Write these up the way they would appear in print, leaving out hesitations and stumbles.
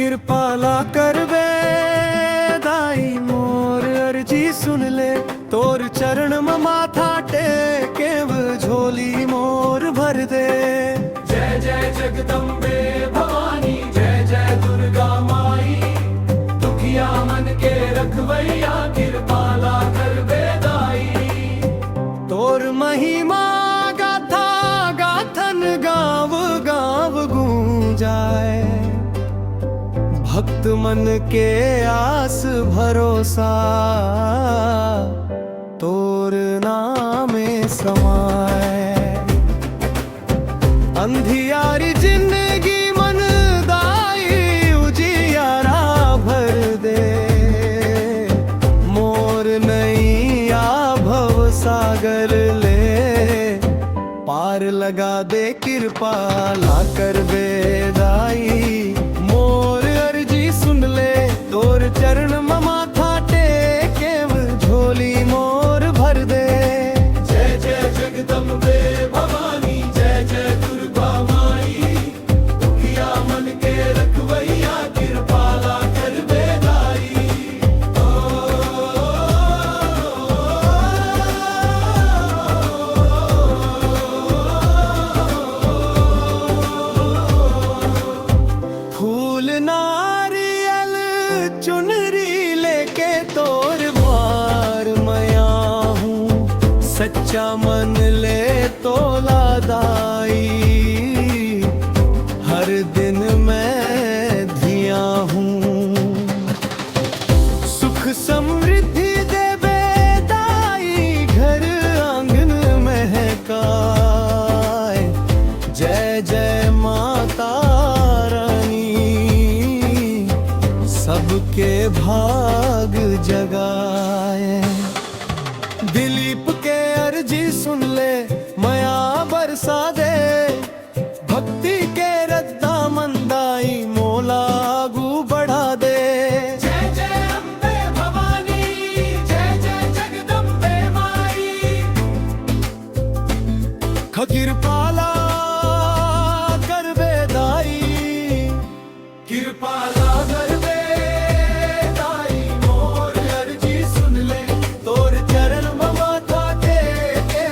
कृपाला कर बे दाई मोर अर्जी सुन ले, तोर चरण में माथा टेके झोली मोर भर दे। जय जय जगदम्बे भवानी, जय जय दुर्गा माई, दुखिया मन के रखवैया कृपाला कर बे दाई। तोर महिमा गाथा गाथन गाँव गाँव गूंजाए, भक्त मन के आस भरोसा तोर नामे समाए। अंधियारी जिंदगी मन दाई उजियारा भर दे, मोर नैया भव सागर ले पार लगा दे। कृपाला कर बे दाई मोर अर्जी सुन ले, तोर चरण में माथा टेके झोली मोर भर दे। जय जय जगदम्बे भवानी, जय जय दुर्गा माई, दुखिया मन के रखवैया कृपाला कर बे दाई। फूल नारियल चुनरी लेके तोर द्वार मया हूँ, सच्चा मन ले तोला दाई, हर दिन मैं धिया हूँ। सुख समृद्धि देवे दाई घर आंगन महकाए, जय जय माता सबके भाग जगाए। दिलीप के अर्जी सुन ले, मया बरसा दे, भक्ति के रद्दा मंदाई मोला आगू बढ़ा दे। जय जय अम्बे भवानी, जय जय जगदम्बे माई, कृपाला कर बे दाई, कृपाला कर बे दाई मोर अर्जी सुन ले, तोर चरण में माथा टेके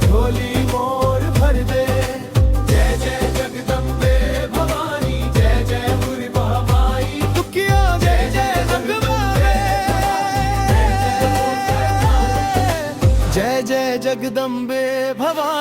झोली मोर भर दे। जय जय जगदम्बे भवानी, जय जय दुर्गा माई, दुखिया जय जय जगदम्बे, जय जय जगदम्बे भवानी।